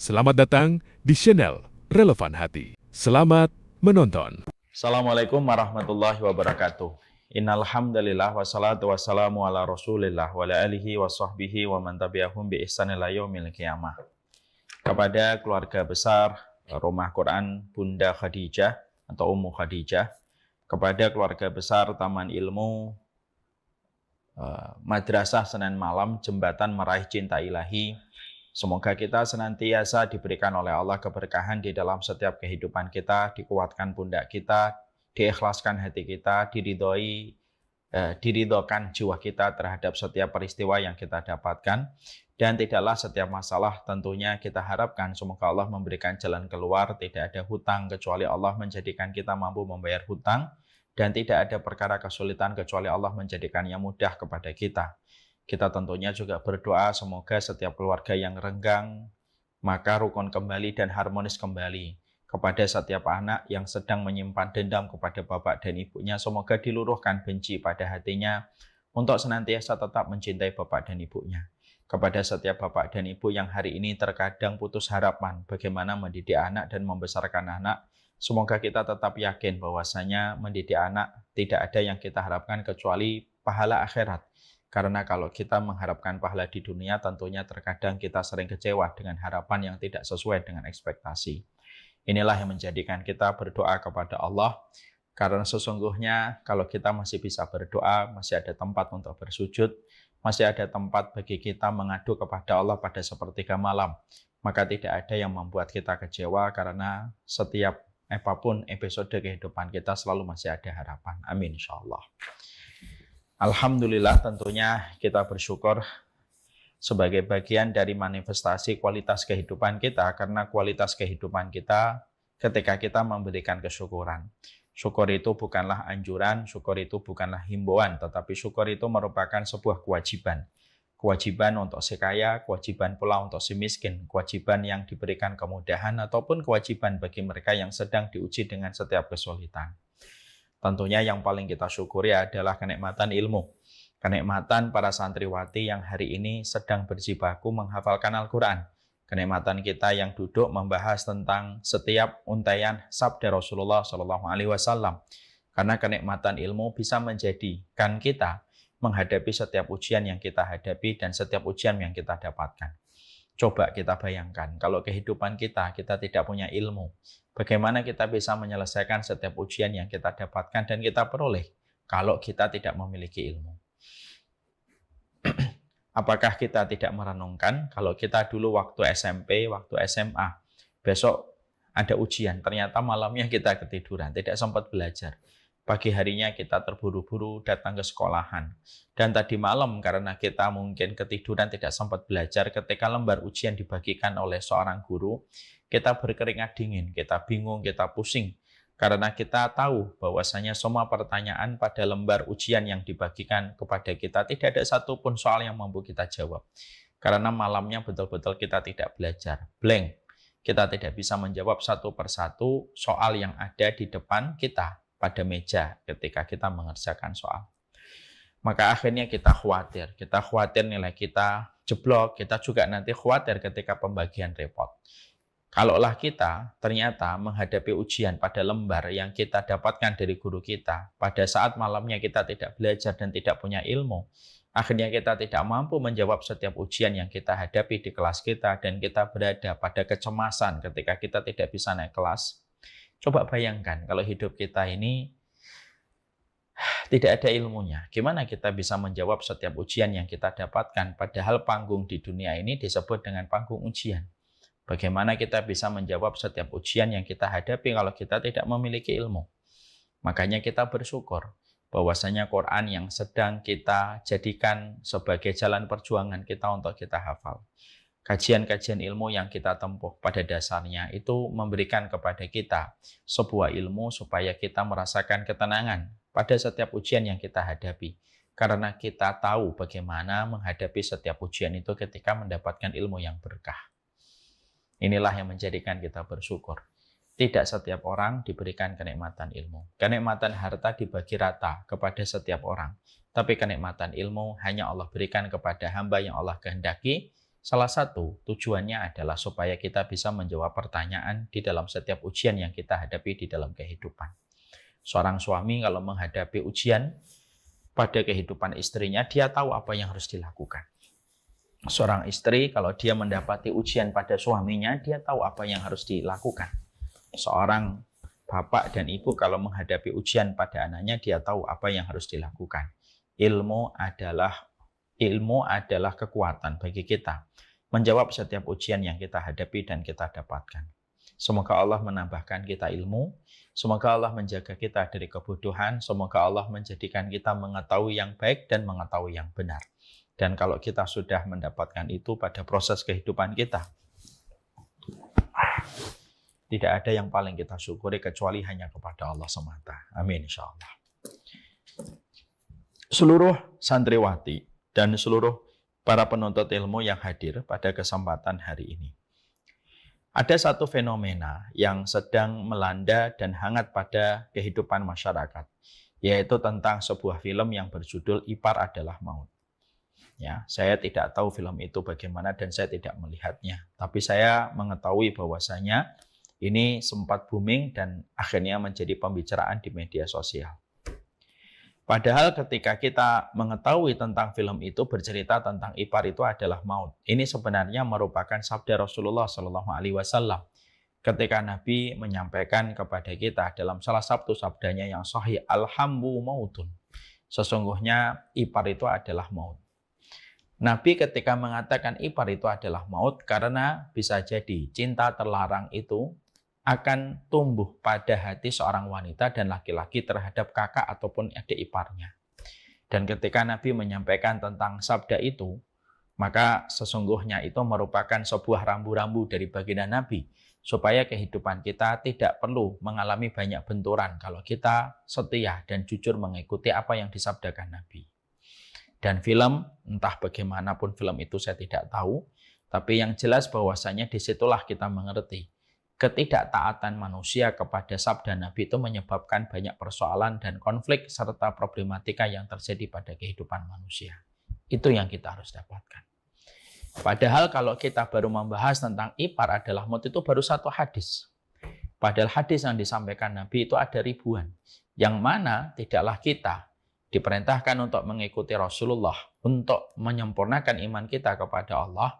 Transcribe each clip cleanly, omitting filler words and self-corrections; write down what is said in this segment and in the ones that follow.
Selamat datang di channel Relevan Hati. Selamat menonton. Assalamualaikum warahmatullahi wabarakatuh. Innal hamdalillah wassalatu wassalamu ala Rasulillah wa ala alihi wa sahbihi wa man tabi'ahum bi ihsan ila yaumil qiyamah. Kepada keluarga besar Rumah Quran Bunda Khadijah atau Ummu Khadijah, kepada keluarga besar Taman Ilmu Madrasah Senen Malam Jembatan Meraih Cinta Ilahi, semoga kita senantiasa diberikan oleh Allah keberkahan di dalam setiap kehidupan kita, dikuatkan pundak kita, diikhlaskan hati kita, diridhokan jiwa kita terhadap setiap peristiwa yang kita dapatkan, dan tidaklah setiap masalah tentunya kita harapkan semoga Allah memberikan jalan keluar, tidak ada hutang kecuali Allah menjadikan kita mampu membayar hutang, dan tidak ada perkara kesulitan kecuali Allah menjadikannya mudah kepada kita. Kita tentunya juga berdoa semoga setiap keluarga yang renggang, maka rukun kembali dan harmonis kembali. Kepada setiap anak yang sedang menyimpan dendam kepada bapak dan ibunya, semoga diluruhkan benci pada hatinya untuk senantiasa tetap mencintai bapak dan ibunya. Kepada setiap bapak dan ibu yang hari ini terkadang putus harapan bagaimana mendidik anak dan membesarkan anak, semoga kita tetap yakin bahwasanya mendidik anak tidak ada yang kita harapkan kecuali pahala akhirat. Karena kalau kita mengharapkan pahala di dunia, tentunya terkadang kita sering kecewa dengan harapan yang tidak sesuai dengan ekspektasi. Inilah yang menjadikan kita berdoa kepada Allah, karena sesungguhnya kalau kita masih bisa berdoa, masih ada tempat untuk bersujud, masih ada tempat bagi kita mengadu kepada Allah pada sepertiga malam, maka tidak ada yang membuat kita kecewa, karena setiap apapun episode kehidupan kita selalu masih ada harapan. Amin insyaallah. Alhamdulillah, tentunya kita bersyukur sebagai bagian dari manifestasi kualitas kehidupan kita, karena kualitas kehidupan kita ketika kita memberikan kesyukuran. Syukur itu bukanlah anjuran, syukur itu bukanlah himbauan, tetapi syukur itu merupakan sebuah kewajiban. Kewajiban untuk si kaya, kewajiban pula untuk si miskin, kewajiban yang diberikan kemudahan, ataupun kewajiban bagi mereka yang sedang diuji dengan setiap kesulitan. Tentunya yang paling kita syukuri adalah kenikmatan ilmu. Kenikmatan para santriwati yang hari ini sedang berjibaku menghafalkan Al-Quran. Kenikmatan kita yang duduk membahas tentang setiap untaian sabda Rasulullah SAW. Karena kenikmatan ilmu bisa menjadikan kita menghadapi setiap ujian yang kita hadapi dan setiap ujian yang kita dapatkan. Coba kita bayangkan, kalau kehidupan kita tidak punya ilmu, bagaimana kita bisa menyelesaikan setiap ujian yang kita dapatkan dan kita peroleh kalau kita tidak memiliki ilmu? Apakah kita tidak merenungkan kalau kita dulu waktu SMP, waktu SMA, besok ada ujian, ternyata malamnya kita ketiduran, tidak sempat belajar. Pagi harinya kita terburu-buru datang ke sekolahan. Dan tadi malam karena kita mungkin ketiduran tidak sempat belajar, ketika lembar ujian dibagikan oleh seorang guru, kita berkeringat dingin, kita bingung, kita pusing. Karena kita tahu bahwasanya semua pertanyaan pada lembar ujian yang dibagikan kepada kita tidak ada satupun soal yang mampu kita jawab. Karena malamnya betul-betul kita tidak belajar, blank. Kita tidak bisa menjawab satu persatu soal yang ada di depan kita pada meja ketika kita mengerjakan soal. Maka akhirnya kita khawatir nilai kita jeblok, kita juga nanti khawatir ketika pembagian report. Kalaulah kita ternyata menghadapi ujian pada lembar yang kita dapatkan dari guru kita, pada saat malamnya kita tidak belajar dan tidak punya ilmu, akhirnya kita tidak mampu menjawab setiap ujian yang kita hadapi di kelas kita, dan kita berada pada kecemasan ketika kita tidak bisa naik kelas. Coba bayangkan kalau hidup kita ini tidak ada ilmunya. Gimana kita bisa menjawab setiap ujian yang kita dapatkan? Padahal panggung di dunia ini disebut dengan panggung ujian. Bagaimana kita bisa menjawab setiap ujian yang kita hadapi kalau kita tidak memiliki ilmu? Makanya kita bersyukur bahwasanya Quran yang sedang kita jadikan sebagai jalan perjuangan kita untuk kita hafal. Kajian-kajian ilmu yang kita tempuh pada dasarnya itu memberikan kepada kita sebuah ilmu supaya kita merasakan ketenangan pada setiap ujian yang kita hadapi. Karena kita tahu bagaimana menghadapi setiap ujian itu ketika mendapatkan ilmu yang berkah. Inilah yang menjadikan kita bersyukur. Tidak setiap orang diberikan kenikmatan ilmu. Kenikmatan harta dibagi rata kepada setiap orang. Tapi kenikmatan ilmu hanya Allah berikan kepada hamba yang Allah kehendaki, Salah satu tujuannya adalah supaya kita bisa menjawab pertanyaan di dalam setiap ujian yang kita hadapi di dalam kehidupan. Seorang suami kalau menghadapi ujian pada kehidupan istrinya, dia tahu apa yang harus dilakukan. Seorang istri kalau dia mendapati ujian pada suaminya, dia tahu apa yang harus dilakukan. Seorang bapak dan ibu kalau menghadapi ujian pada anaknya, dia tahu apa yang harus dilakukan. Ilmu adalah kekuatan bagi kita menjawab setiap ujian yang kita hadapi dan kita dapatkan. Semoga Allah menambahkan kita ilmu, semoga Allah menjaga kita dari kebodohan, semoga Allah menjadikan kita mengetahui yang baik dan mengetahui yang benar. Dan kalau kita sudah mendapatkan itu pada proses kehidupan kita, tidak ada yang paling kita syukuri kecuali hanya kepada Allah semata. Amin insyaallah. Seluruh santriwati dan seluruh para penuntut ilmu yang hadir pada kesempatan hari ini. Ada satu fenomena yang sedang melanda dan hangat pada kehidupan masyarakat, yaitu tentang sebuah film yang berjudul Ipar Adalah Maut. Ya, saya tidak tahu film itu bagaimana dan saya tidak melihatnya, tapi saya mengetahui bahwasanya ini sempat booming dan akhirnya menjadi pembicaraan di media sosial. Padahal ketika kita mengetahui tentang film itu bercerita tentang ipar itu adalah maut. Ini sebenarnya merupakan sabda Rasulullah SAW. Ketika Nabi menyampaikan kepada kita dalam salah satu sabdanya yang sahih, Alhambu mautun. Sesungguhnya ipar itu adalah maut. Nabi ketika mengatakan ipar itu adalah maut karena bisa jadi cinta terlarang itu akan tumbuh pada hati seorang wanita dan laki-laki terhadap kakak ataupun adik iparnya. Dan ketika Nabi menyampaikan tentang sabda itu, maka sesungguhnya itu merupakan sebuah rambu-rambu dari baginda Nabi, supaya kehidupan kita tidak perlu mengalami banyak benturan kalau kita setia dan jujur mengikuti apa yang disabdakan Nabi. Dan film, entah bagaimanapun film itu saya tidak tahu, tapi yang jelas bahwasanya disitulah kita mengerti ketidaktaatan manusia kepada sabda Nabi itu menyebabkan banyak persoalan dan konflik serta problematika yang terjadi pada kehidupan manusia. Itu yang kita harus dapatkan. Padahal kalau kita baru membahas tentang ipar adalah maut itu baru satu hadis. Padahal hadis yang disampaikan Nabi itu ada ribuan. Yang mana tidaklah kita diperintahkan untuk mengikuti Rasulullah, untuk menyempurnakan iman kita kepada Allah.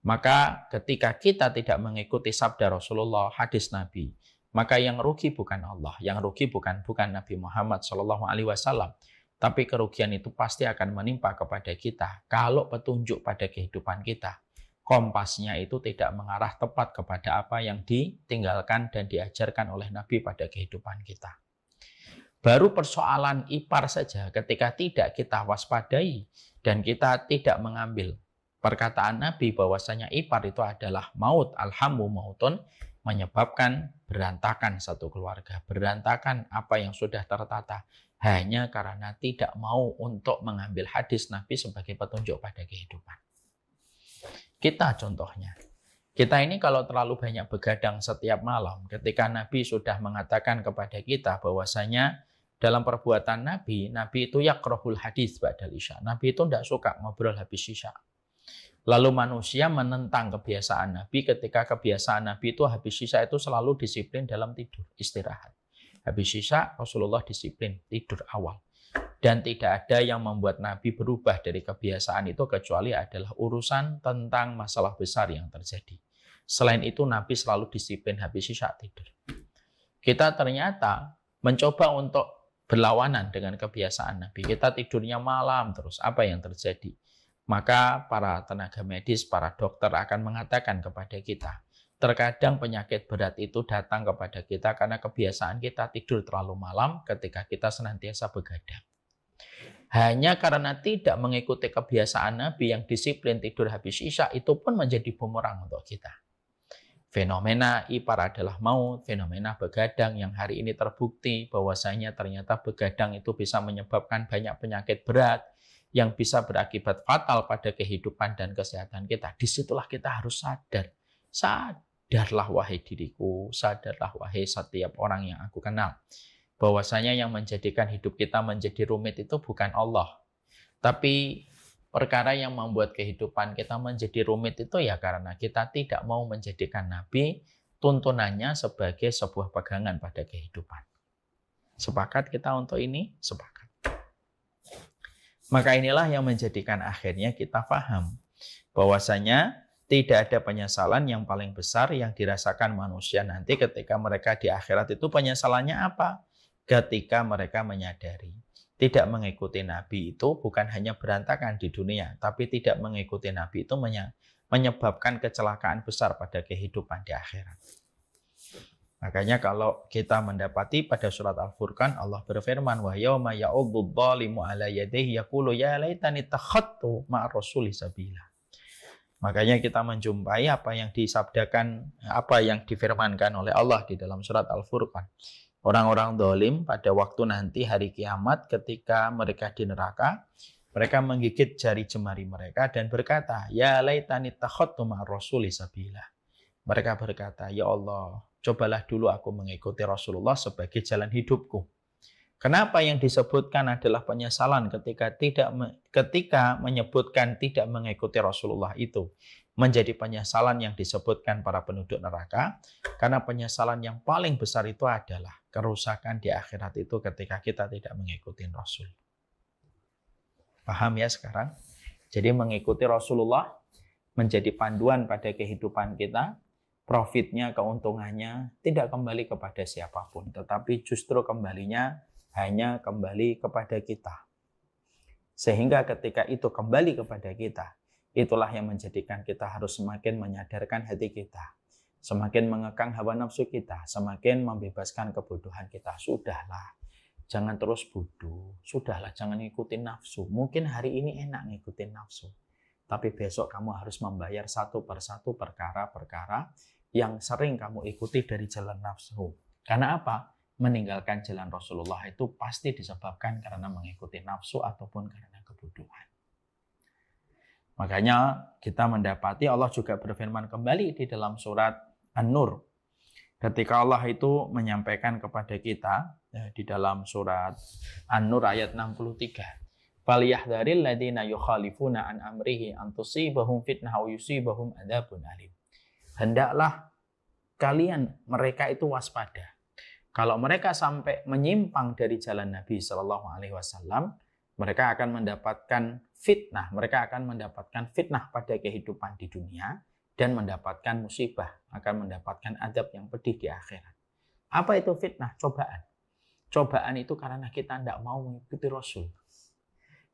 Maka ketika kita tidak mengikuti sabda Rasulullah, hadis Nabi, maka yang rugi bukan Allah, yang rugi bukan Nabi Muhammad SAW, tapi kerugian itu pasti akan menimpa kepada kita kalau petunjuk pada kehidupan kita, kompasnya itu tidak mengarah tepat kepada apa yang ditinggalkan dan diajarkan oleh Nabi pada kehidupan kita. Baru persoalan ipar saja ketika tidak kita waspadai dan kita tidak mengambil perkataan Nabi bahwasanya ipar itu adalah maut, alhammu mautun, menyebabkan berantakan satu keluarga, berantakan apa yang sudah tertata, hanya karena tidak mau untuk mengambil hadis Nabi sebagai petunjuk pada kehidupan. Kita contohnya, kita ini kalau terlalu banyak begadang setiap malam, ketika Nabi sudah mengatakan kepada kita bahwasanya dalam perbuatan Nabi itu yakrahul hadis ba'dal isya. Nabi itu tidak suka ngobrol habis isya. Lalu manusia menentang kebiasaan Nabi ketika kebiasaan Nabi itu habis isya itu selalu disiplin dalam tidur, istirahat. Habis isya Rasulullah disiplin, tidur awal. Dan tidak ada yang membuat Nabi berubah dari kebiasaan itu kecuali adalah urusan tentang masalah besar yang terjadi. Selain itu Nabi selalu disiplin habis isya tidur. Kita ternyata mencoba untuk berlawanan dengan kebiasaan Nabi. Kita tidurnya malam terus, apa yang terjadi? Maka para tenaga medis, para dokter akan mengatakan kepada kita, terkadang penyakit berat itu datang kepada kita karena kebiasaan kita tidur terlalu malam ketika kita senantiasa begadang. Hanya karena tidak mengikuti kebiasaan Nabi yang disiplin tidur habis isya, itu pun menjadi bumerang untuk kita. Fenomena ipar adalah maut, fenomena begadang yang hari ini terbukti bahwasanya ternyata begadang itu bisa menyebabkan banyak penyakit berat, yang bisa berakibat fatal pada kehidupan dan kesehatan kita. Disitulah kita harus sadar. Sadarlah wahai diriku, sadarlah wahai setiap orang yang aku kenal. Bahwasanya yang menjadikan hidup kita menjadi rumit itu bukan Allah. Tapi Perkara yang membuat kehidupan kita menjadi rumit itu ya karena kita tidak mau menjadikan Nabi tuntunannya sebagai sebuah pegangan pada kehidupan. Sepakat kita untuk ini? Sepakat. Maka inilah yang menjadikan akhirnya kita paham bahwasanya tidak ada penyesalan yang paling besar yang dirasakan manusia nanti ketika mereka di akhirat itu penyesalannya apa? Ketika mereka menyadari tidak mengikuti Nabi itu bukan hanya berantakan di dunia, tapi tidak mengikuti Nabi itu menyebabkan kecelakaan besar pada kehidupan di akhirat. Makanya kalau kita mendapati pada surat Al-Furqan Allah berfirman wa yauma ya'udzu dzalimu 'ala yadayhi yaqulu ya laitani takhattu ma'ar rasuli sabila. Makanya kita menjumpai apa yang disabdakan, apa yang difirmankan oleh Allah di dalam surat Al-Furqan. Orang-orang zalim pada waktu nanti hari kiamat ketika mereka di neraka, mereka menggigit jari jemari mereka dan berkata, ya laitani takhattu ma'ar rasuli sabila. Mereka berkata, ya Allah, cobalah dulu aku mengikuti Rasulullah sebagai jalan hidupku. Kenapa yang disebutkan adalah penyesalan ketika menyebutkan tidak mengikuti Rasulullah itu menjadi penyesalan yang disebutkan para penduduk neraka? Karena penyesalan yang paling besar itu adalah kerusakan di akhirat itu ketika kita tidak mengikuti Rasul. Paham ya sekarang? Jadi mengikuti Rasulullah menjadi panduan pada kehidupan kita. Profitnya, keuntungannya tidak kembali kepada siapapun, tetapi justru kembalinya hanya kembali kepada kita. Sehingga ketika itu kembali kepada kita, itulah yang menjadikan kita harus semakin menyadarkan hati kita, semakin mengekang hawa nafsu kita, semakin membebaskan kebodohan kita. Sudahlah, jangan terus bodoh. Sudahlah, jangan ngikutin nafsu. Mungkin hari ini enak ngikutin nafsu, tapi besok kamu harus membayar satu persatu perkara-perkara yang sering kamu ikuti dari jalan nafsu. Karena apa? Meninggalkan jalan Rasulullah itu pasti disebabkan karena mengikuti nafsu ataupun karena kebodohan. Makanya kita mendapati Allah juga berfirman kembali di dalam surat An-Nur. Ketika Allah itu menyampaikan kepada kita di dalam surat An-Nur ayat 63. Falyahdharil ladzina yukhalifuna an amrihi an tusibahum fitnah aw yusibahum adzabun alim. Hendaklah kalian mereka itu waspada. Kalau mereka sampai menyimpang dari jalan Nabi Shallallahu Alaihi Wasallam, mereka akan mendapatkan fitnah. Mereka akan mendapatkan fitnah pada kehidupan di dunia dan mendapatkan musibah, akan mendapatkan adab yang pedih di akhirat. Apa itu fitnah? Cobaan. Cobaan itu karena kita tidak mau mengikuti Rasul.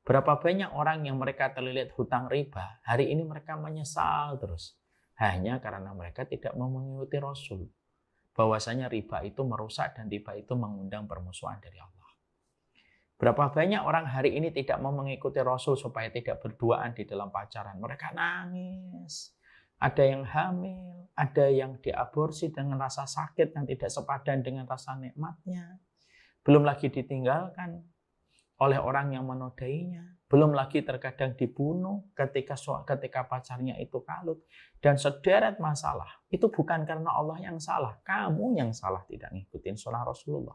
Berapa banyak orang yang mereka terlilit hutang riba, hari ini mereka menyesal terus. Hanya karena mereka tidak mau mengikuti Rasul. Bahwasanya riba itu merusak dan riba itu mengundang permusuhan dari Allah. Berapa banyak orang hari ini tidak mau mengikuti Rasul supaya tidak berduaan di dalam pacaran. Mereka nangis. Ada yang hamil, ada yang diaborsi dengan rasa sakit yang tidak sepadan dengan rasa nikmatnya. Belum lagi ditinggalkan oleh orang yang menodainya. Belum lagi terkadang dibunuh ketika pacarnya itu kalut. Dan sederet masalah. Itu bukan karena Allah yang salah. Kamu yang salah tidak ngikutin sunnah Rasulullah.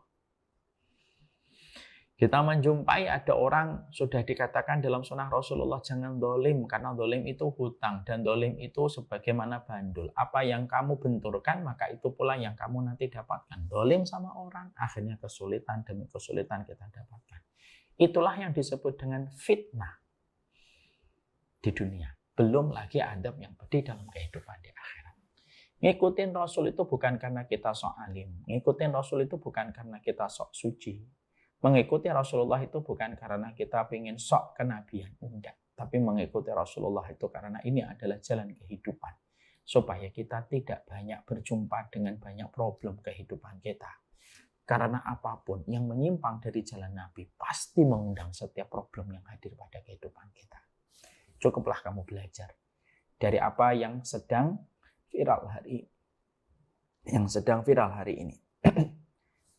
Kita menjumpai ada orang sudah dikatakan dalam sunnah Rasulullah jangan dolim. Karena dolim itu hutang. Dan dolim itu sebagaimana bandul. Apa yang kamu benturkan maka itu pula yang kamu nanti dapatkan. Dolim sama orang akhirnya kesulitan demi kesulitan kita dapatkan. Itulah yang disebut dengan fitnah di dunia. Belum lagi adab yang pedih dalam kehidupan di akhirat. Ngikutin Rasul itu bukan karena kita sok alim. Ngikutin Rasul itu bukan karena kita sok suci. Mengikuti Rasulullah itu bukan karena kita ingin sok kenabian. Enggak. Tapi mengikuti Rasulullah itu karena ini adalah jalan kehidupan. Supaya kita tidak banyak berjumpa dengan banyak problem kehidupan kita. Karena apapun yang menyimpang dari jalan Nabi pasti mengundang setiap problem yang hadir pada kehidupan kita. Cukuplah kamu belajar dari apa yang sedang viral hari ini.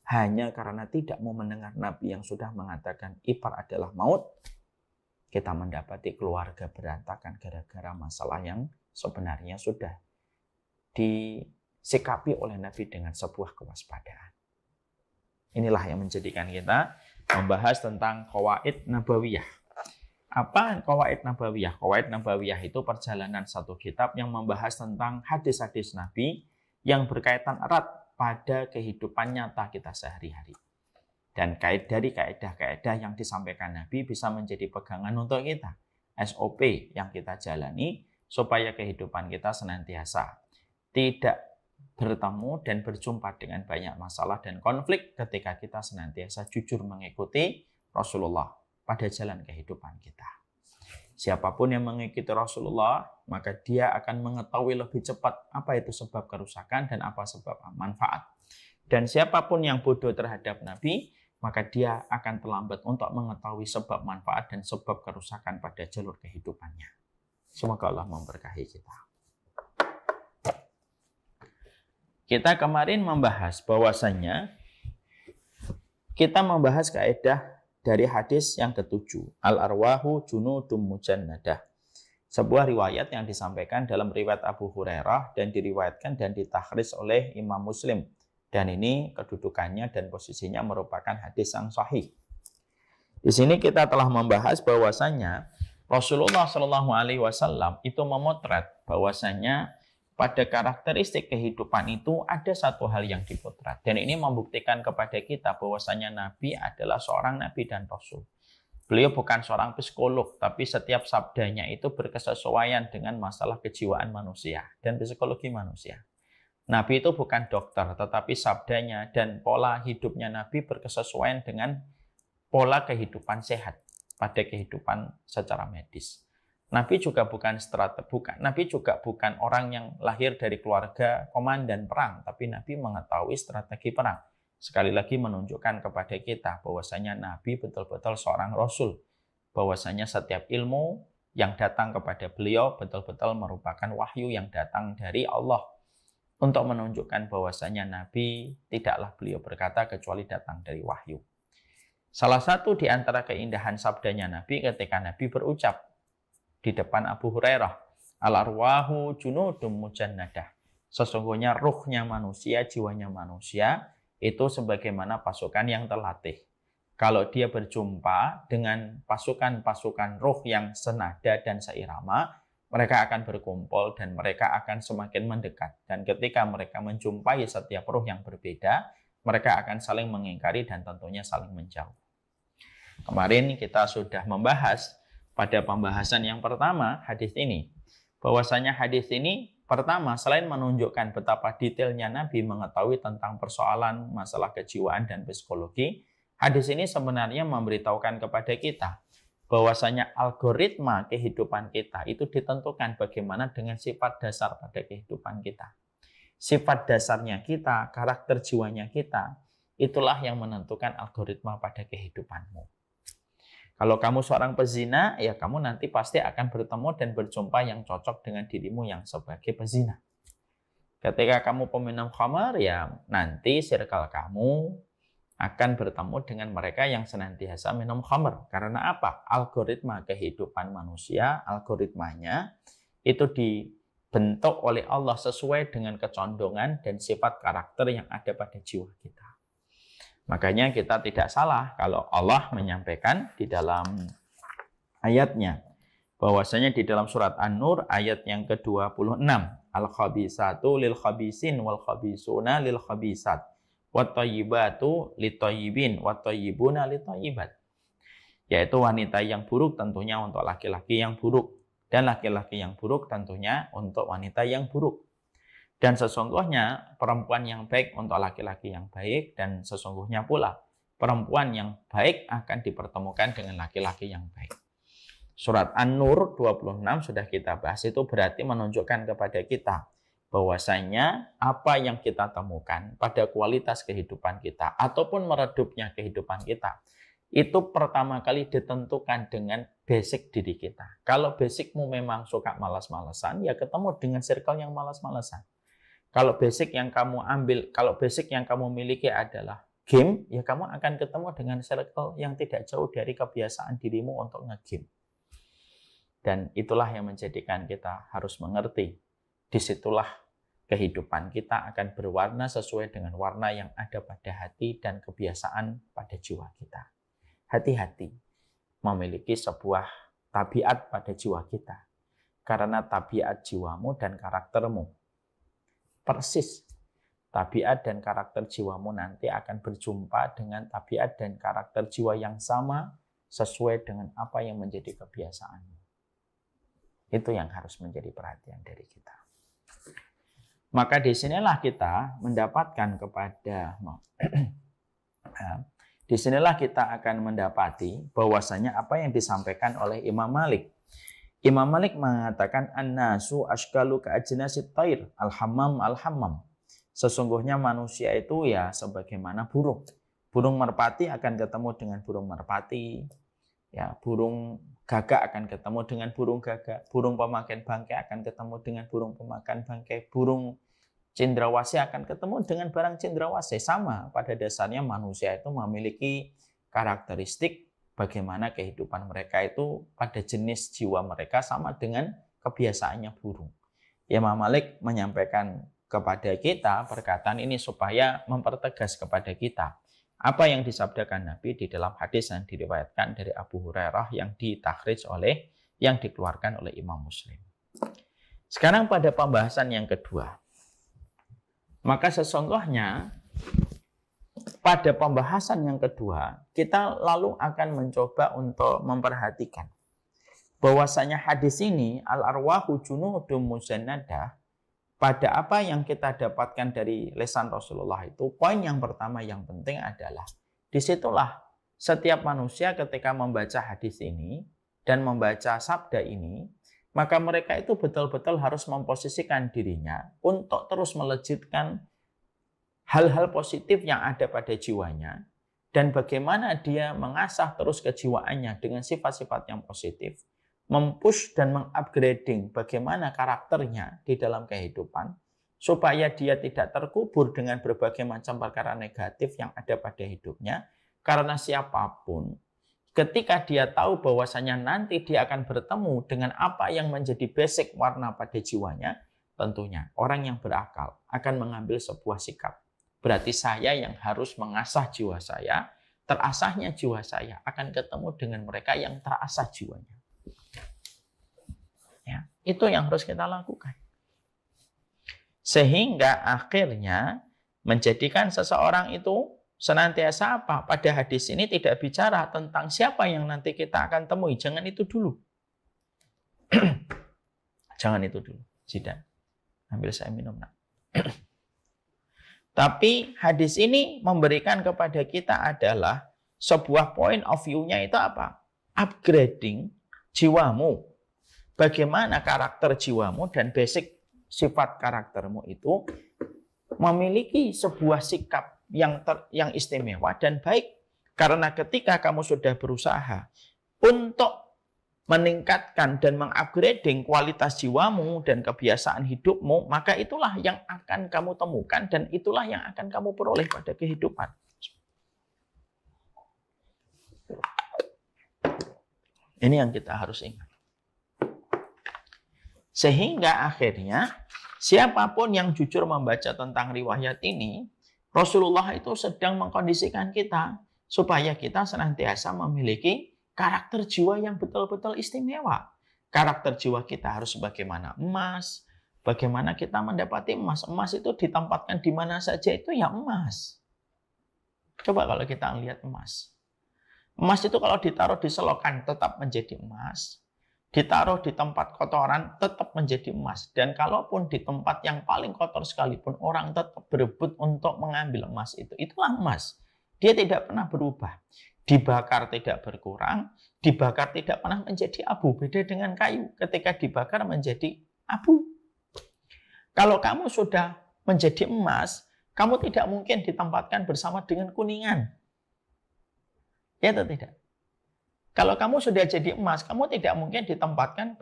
Hanya karena tidak mau mendengar Nabi yang sudah mengatakan ipar adalah maut, kita mendapati keluarga berantakan gara-gara masalah yang sebenarnya sudah disikapi oleh Nabi dengan sebuah kewaspadaan. Inilah yang menjadikan kita membahas tentang qawaid nabawiyah. Apa Qawaid Nabawiyah? Qawaid Nabawiyah itu perjalanan satu kitab yang membahas tentang hadis-hadis Nabi yang berkaitan erat pada kehidupan nyata kita sehari-hari. Dan dari kaedah-kaedah yang disampaikan Nabi bisa menjadi pegangan untuk kita. SOP yang kita jalani supaya kehidupan kita senantiasa tidak bertemu dan berjumpa dengan banyak masalah dan konflik ketika kita senantiasa jujur mengikuti Rasulullah pada jalan kehidupan kita. Siapapun yang mengikuti Rasulullah, maka dia akan mengetahui lebih cepat apa itu sebab kerusakan dan apa sebab manfaat. Dan siapapun yang bodoh terhadap Nabi, maka dia akan terlambat untuk mengetahui sebab manfaat dan sebab kerusakan pada jalur kehidupannya. Semoga Allah memberkahi kita. Kita kemarin membahas bahwasannya kita membahas kaidah dari hadis yang ketujuh, al-arwahu junudum mujannadah. Sebuah riwayat yang disampaikan dalam riwayat Abu Hurairah dan diriwayatkan dan ditakhris oleh Imam Muslim. Dan ini kedudukannya dan posisinya merupakan hadis yang sahih. Di sini kita telah membahas bahwasannya Rasulullah SAW itu memotret bahwasannya pada karakteristik kehidupan itu ada satu hal yang dipotret. Dan ini membuktikan kepada kita bahwasanya Nabi adalah seorang Nabi dan Rasul. Beliau bukan seorang psikolog, tapi setiap sabdanya itu berkesesuaian dengan masalah kejiwaan manusia dan psikologi manusia. Nabi itu bukan dokter, tetapi sabdanya dan pola hidupnya Nabi berkesesuaian dengan pola kehidupan sehat pada kehidupan secara medis. Nabi juga bukan orang yang lahir dari keluarga komandan perang, tapi Nabi mengetahui strategi perang. Sekali lagi menunjukkan kepada kita bahwasanya Nabi betul-betul seorang Rasul, bahwasanya setiap ilmu yang datang kepada beliau betul-betul merupakan wahyu yang datang dari Allah, untuk menunjukkan bahwasanya Nabi tidaklah beliau berkata kecuali datang dari wahyu. Salah satu di antara keindahan sabdanya Nabi ketika Nabi berucap di depan Abu Hurairah, al-arwahu junudum mujannadah. Sesungguhnya ruhnya manusia, jiwanya manusia itu sebagaimana pasukan yang terlatih. Kalau dia berjumpa dengan pasukan-pasukan ruh yang senada dan seirama, mereka akan berkumpul dan mereka akan semakin mendekat. Dan ketika mereka menjumpai setiap ruh yang berbeda, mereka akan saling mengingkari dan tentunya saling menjauh. Kemarin kita sudah membahas pada pembahasan yang pertama hadis ini, bahwasanya hadis ini pertama selain menunjukkan betapa detailnya Nabi mengetahui tentang persoalan masalah kejiwaan dan psikologi, hadis ini sebenarnya memberitahukan kepada kita bahwasanya algoritma kehidupan kita itu ditentukan bagaimana dengan sifat dasar pada kehidupan kita. Sifat dasarnya kita, karakter jiwanya kita, itulah yang menentukan algoritma pada kehidupanmu. Kalau kamu seorang pezina, ya kamu nanti pasti akan bertemu dan berjumpa yang cocok dengan dirimu yang sebagai pezina. Ketika kamu peminum khamar, ya nanti circle kamu akan bertemu dengan mereka yang senantiasa minum khamar. Karena apa? Algoritma kehidupan manusia, algoritmanya itu dibentuk oleh Allah sesuai dengan kecondongan dan sifat karakter yang ada pada jiwa kita. Makanya kita tidak salah kalau Allah menyampaikan di dalam ayatnya, bahwasanya di dalam surat An-Nur ayat yang ke-26, al-khabisatu lil khabisin wal khabisuna lil khabisat wat thayyibatu lit thayyibin wat thayyibuna lit thayyibat. Yaitu wanita yang buruk tentunya untuk laki-laki yang buruk, dan laki-laki yang buruk tentunya untuk wanita yang buruk. Dan sesungguhnya perempuan yang baik untuk laki-laki yang baik, dan sesungguhnya pula perempuan yang baik akan dipertemukan dengan laki-laki yang baik. Surat An-Nur 26 sudah kita bahas, itu berarti menunjukkan kepada kita bahwasanya apa yang kita temukan pada kualitas kehidupan kita ataupun meredupnya kehidupan kita, itu pertama kali ditentukan dengan basic diri kita. Kalau basicmu memang suka malas-malasan, ya ketemu dengan circle yang malas-malasan. Kalau basic yang kamu miliki adalah game, ya kamu akan ketemu dengan circle yang tidak jauh dari kebiasaan dirimu untuk nge-game. Dan itulah yang menjadikan kita harus mengerti. Disitulah kehidupan kita akan berwarna sesuai dengan warna yang ada pada hati dan kebiasaan pada jiwa kita. Hati-hati memiliki sebuah tabiat pada jiwa kita. Karena tabiat jiwamu dan karaktermu persis. Tabiat dan karakter jiwamu nanti akan berjumpa dengan tabiat dan karakter jiwa yang sama sesuai dengan apa yang menjadi kebiasaanmu. Itu yang harus menjadi perhatian dari kita. Maka disinilah kita mendapatkan disinilah kita akan mendapati bahwasanya apa yang disampaikan oleh Imam Malik. Imam Malik mengatakan an-nasu ashkalu ka'ajnasit tair al-hammam al-hammam. Sesungguhnya manusia itu ya sebagaimana burung. Burung merpati akan ketemu dengan burung merpati. Ya, burung gagak akan ketemu dengan burung gagak. Burung pemakan bangkai akan ketemu dengan burung pemakan bangkai. Burung cendrawasih akan ketemu dengan barang cendrawasih. Sama, pada dasarnya manusia itu memiliki karakteristik bagaimana kehidupan mereka itu pada jenis jiwa mereka sama dengan kebiasaannya burung. Imam Malik menyampaikan kepada kita perkataan ini supaya mempertegas kepada kita apa yang disabdakan Nabi di dalam hadis yang diriwayatkan dari Abu Hurairah yang yang dikeluarkan oleh Imam Muslim. Sekarang pada pembahasan yang kedua. Maka sesungguhnya pada pembahasan yang kedua, kita lalu akan mencoba untuk memperhatikan bahwasanya hadis ini al-arwahu junudum mujannadah, pada apa yang kita dapatkan dari lisan Rasulullah itu, poin yang pertama yang penting adalah disitulah setiap manusia ketika membaca hadis ini dan membaca sabda ini, maka mereka itu betul-betul harus memposisikan dirinya untuk terus melejitkan hal-hal positif yang ada pada jiwanya dan bagaimana dia mengasah terus kejiwaannya dengan sifat-sifat yang positif, mempush dan mengupgrading bagaimana karakternya di dalam kehidupan supaya dia tidak terkubur dengan berbagai macam perkara negatif yang ada pada hidupnya. Karena siapapun ketika dia tahu bahwasanya nanti dia akan bertemu dengan apa yang menjadi basic warna pada jiwanya, tentunya orang yang berakal akan mengambil sebuah sikap. Berarti saya yang harus mengasah jiwa saya, terasahnya jiwa saya akan ketemu dengan mereka yang terasah jiwanya. Ya, itu yang harus kita lakukan. Sehingga akhirnya menjadikan seseorang itu senantiasa apa? Pada hadis ini tidak bicara tentang siapa yang nanti kita akan temui. Jangan itu dulu. Jangan itu dulu. Zidan, ambil saya minum. Tapi hadis ini memberikan kepada kita adalah sebuah point of view-nya itu apa? Upgrading jiwamu. Bagaimana karakter jiwamu dan basic sifat karaktermu itu memiliki sebuah sikap yang istimewa dan baik. Karena ketika kamu sudah berusaha untuk meningkatkan dan mengupgrading kualitas jiwamu dan kebiasaan hidupmu, maka itulah yang akan kamu temukan dan itulah yang akan kamu peroleh pada kehidupan. Ini yang kita harus ingat. Sehingga akhirnya siapapun yang jujur membaca tentang riwayat ini, Rasulullah itu sedang mengkondisikan kita supaya kita senantiasa memiliki karakter jiwa yang betul-betul istimewa. Karakter jiwa kita harus sebagaimana emas. Bagaimana kita mendapati emas? Emas itu ditempatkan di mana saja itu ya emas. Coba kalau kita lihat emas. Emas itu kalau ditaruh di selokan tetap menjadi emas. Ditaruh di tempat kotoran tetap menjadi emas. Dan kalaupun di tempat yang paling kotor sekalipun orang tetap berebut untuk mengambil emas itu. Itulah emas. Dia tidak pernah berubah. Dibakar tidak berkurang, dibakar tidak pernah menjadi abu. Beda dengan kayu, ketika dibakar menjadi abu. Kalau kamu sudah menjadi emas, kamu tidak mungkin ditempatkan bersama dengan kuningan. Ya atau tidak? Kalau kamu sudah jadi emas, kamu tidak mungkin ditempatkan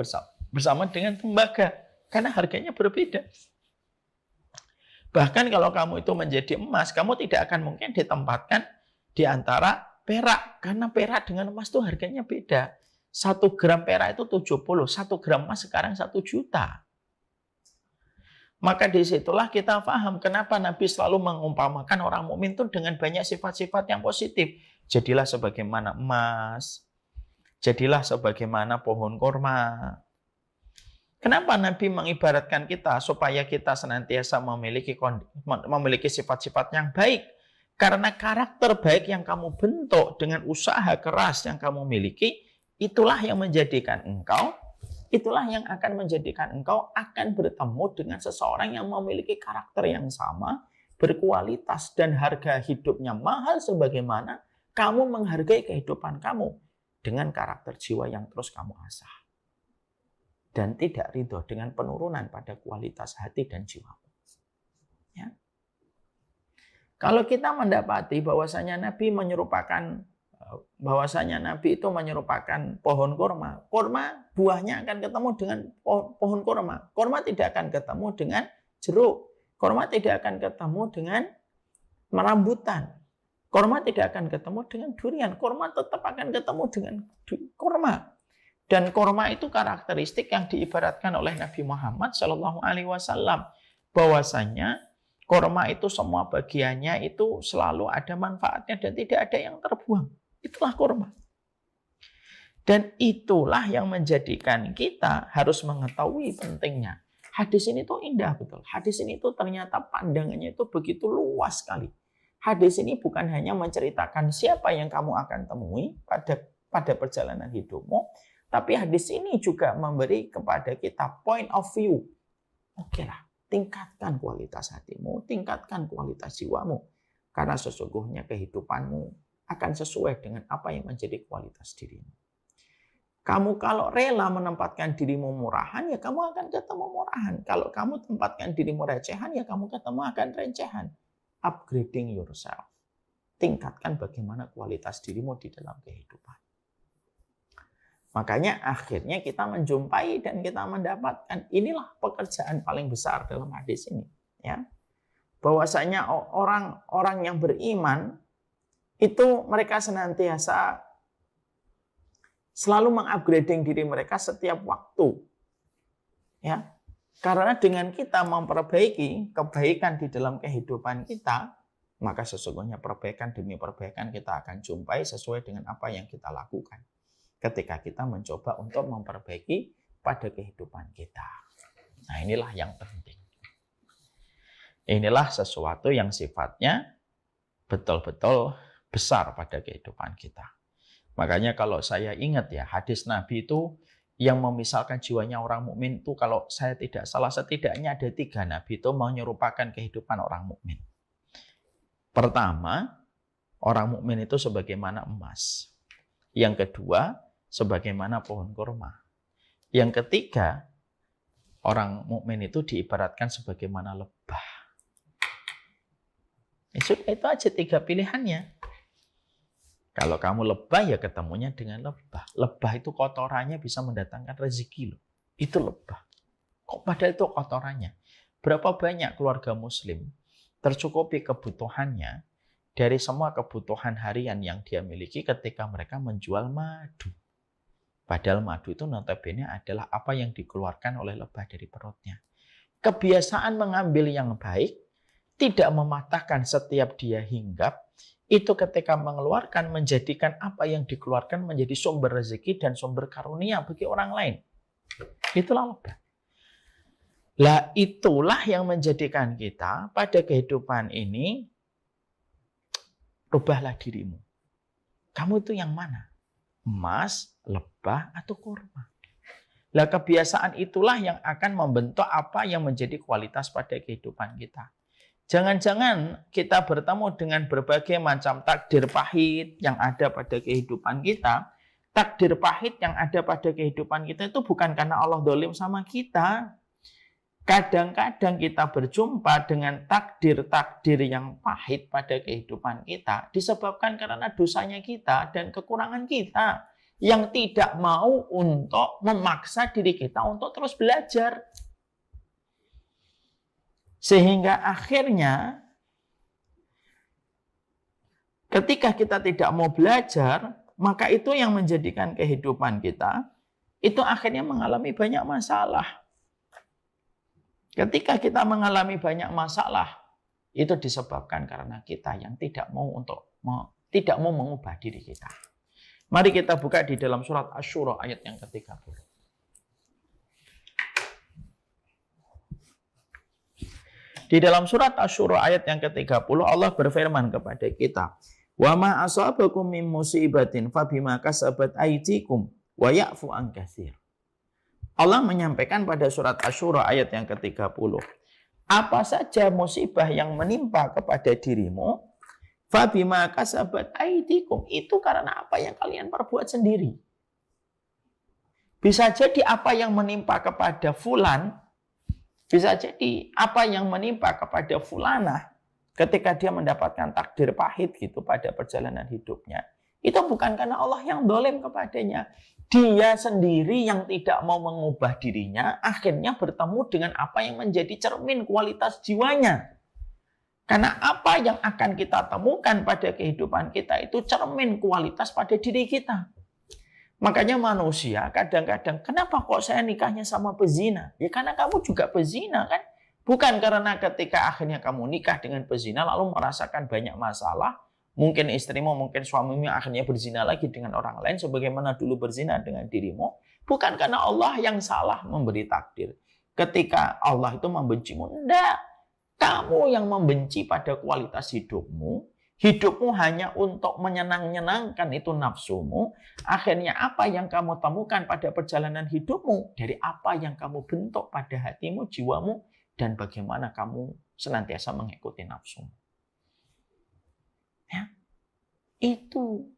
bersama dengan tembaga. Karena harganya berbeda. Bahkan kalau kamu itu menjadi emas, kamu tidak akan mungkin ditempatkan di antara perak. Karena perak dengan emas itu harganya beda. 1 gram perak itu 70, 1 gram emas sekarang 1 juta. Maka disitulah kita paham kenapa Nabi selalu mengumpamakan orang mukmin itu dengan banyak sifat-sifat yang positif. Jadilah sebagaimana emas, Jadilah sebagaimana pohon kurma. Kenapa Nabi mengibaratkan kita supaya kita senantiasa memiliki sifat-sifat yang baik? Karena karakter baik yang kamu bentuk dengan usaha keras yang kamu miliki, itulah yang akan menjadikan engkau akan bertemu dengan seseorang yang memiliki karakter yang sama, berkualitas dan harga hidupnya mahal sebagaimana kamu menghargai kehidupan kamu dengan karakter jiwa yang terus kamu asah. Dan tidak ridho dengan penurunan pada kualitas hati dan jiwamu. Ya. Kalau kita mendapati bahwasanya Nabi itu menyerupakan pohon kurma. Kurma buahnya akan ketemu dengan pohon kurma. Kurma tidak akan ketemu dengan jeruk. Kurma tidak akan ketemu dengan rambutan. Kurma tidak akan ketemu dengan durian. Kurma tetap akan ketemu dengan kurma. Dan kurma itu karakteristik yang diibaratkan oleh Nabi Muhammad SAW. Bahwasanya kurma itu semua bagiannya itu selalu ada manfaatnya dan tidak ada yang terbuang. Itulah kurma. Dan itulah yang menjadikan kita harus mengetahui pentingnya. Hadis ini tuh indah betul. Hadis ini tuh ternyata pandangannya itu begitu luas sekali. Hadis ini bukan hanya menceritakan siapa yang kamu akan temui pada perjalanan hidupmu, tapi hadis ini juga memberi kepada kita point of view. Oke lah, tingkatkan kualitas hatimu, tingkatkan kualitas jiwamu. Karena sesungguhnya kehidupanmu akan sesuai dengan apa yang menjadi kualitas dirimu. Kamu kalau rela menempatkan dirimu murahan, ya kamu akan ketemu murahan. Kalau kamu tempatkan dirimu recehan, ya kamu ketemu akan recehan. Upgrading yourself. Tingkatkan bagaimana kualitas dirimu di dalam kehidupan. Makanya akhirnya kita menjumpai dan kita mendapatkan inilah pekerjaan paling besar dalam hadis ini, ya. Bahwasanya orang-orang yang beriman itu mereka senantiasa selalu mengupgrading diri mereka setiap waktu. Ya. Karena dengan kita memperbaiki kebaikan di dalam kehidupan kita, maka sesungguhnya perbaikan demi perbaikan kita akan jumpai sesuai dengan apa yang kita lakukan. Ketika kita mencoba untuk memperbaiki pada kehidupan kita. Nah, inilah yang penting. Inilah sesuatu yang sifatnya betul-betul besar pada kehidupan kita. Makanya kalau saya ingat ya, hadis Nabi itu yang memisalkan jiwanya orang mukmin itu kalau saya tidak salah setidaknya ada 3 Nabi itu menyerupakan kehidupan orang mukmin. Pertama, orang mukmin itu sebagaimana emas. Yang kedua, sebagaimana pohon kurma. Yang ketiga, orang mukmin itu diibaratkan sebagaimana lebah. Itu aja 3 pilihannya. Kalau kamu lebah, ya ketemunya dengan lebah. Lebah itu kotorannya bisa mendatangkan rezeki loh. Itu lebah. Kok padahal itu kotorannya. Berapa banyak keluarga muslim tercukupi kebutuhannya dari semua kebutuhan harian yang dia miliki ketika mereka menjual madu. Padahal madu itu notabene adalah apa yang dikeluarkan oleh lebah dari perutnya. Kebiasaan mengambil yang baik, tidak mematahkan setiap dia hinggap, itu ketika mengeluarkan menjadikan apa yang dikeluarkan menjadi sumber rezeki dan sumber karunia bagi orang lain. Itulah lebah. Lah itulah yang menjadikan kita pada kehidupan ini, rubahlah dirimu. Kamu itu yang mana? Emas, lebah, atau kurma? Lah kebiasaan itulah yang akan membentuk apa yang menjadi kualitas pada kehidupan kita. Jangan-jangan kita bertemu dengan berbagai macam takdir pahit yang ada pada kehidupan kita. Takdir pahit yang ada pada kehidupan kita itu bukan karena Allah dolim sama kita. Kadang-kadang kita berjumpa dengan takdir-takdir yang pahit pada kehidupan kita disebabkan karena dosanya kita dan kekurangan kita yang tidak mau untuk memaksa diri kita untuk terus belajar. Sehingga akhirnya ketika kita tidak mau belajar, maka itu yang menjadikan kehidupan kita itu akhirnya mengalami banyak masalah. Ketika kita mengalami banyak masalah, itu disebabkan karena kita yang tidak mau mengubah diri kita. Mari kita buka di dalam surat Asy-Syura ayat yang ke-30. Di dalam surat Asy-Syura ayat yang ke-30 Allah berfirman kepada kita, "Wa ma asabakum min musibatin fabima kasabat aydikum wa ya'fu an katsir." Allah menyampaikan pada surat Asy-Syura ayat yang ke-30, apa saja musibah yang menimpa kepada dirimu, fabima kasabat aydikum, itu karena apa yang kalian perbuat sendiri. Bisa jadi apa yang menimpa kepada fulan, bisa jadi apa yang menimpa kepada fulanah ketika dia mendapatkan takdir pahit gitu pada perjalanan hidupnya. Itu bukan karena Allah yang dolim kepadanya. Dia sendiri yang tidak mau mengubah dirinya, akhirnya bertemu dengan apa yang menjadi cermin kualitas jiwanya. Karena apa yang akan kita temukan pada kehidupan kita itu cermin kualitas pada diri kita. Makanya manusia kadang-kadang, kenapa kok saya nikahnya sama pezina? Ya karena kamu juga pezina kan? Bukan karena ketika akhirnya kamu nikah dengan pezina lalu merasakan banyak masalah. Mungkin istrimu, mungkin suamimu akhirnya berzina lagi dengan orang lain sebagaimana dulu berzina dengan dirimu. Bukan karena Allah yang salah memberi takdir. Ketika Allah itu membencimu, enggak. Kamu yang membenci pada kualitas hidupmu. Hidupmu hanya untuk menyenang-nyenangkan itu nafsumu. Akhirnya apa yang kamu temukan pada perjalanan hidupmu dari apa yang kamu bentuk pada hatimu, jiwamu, dan bagaimana kamu senantiasa mengikuti nafsumu. Ya, itu.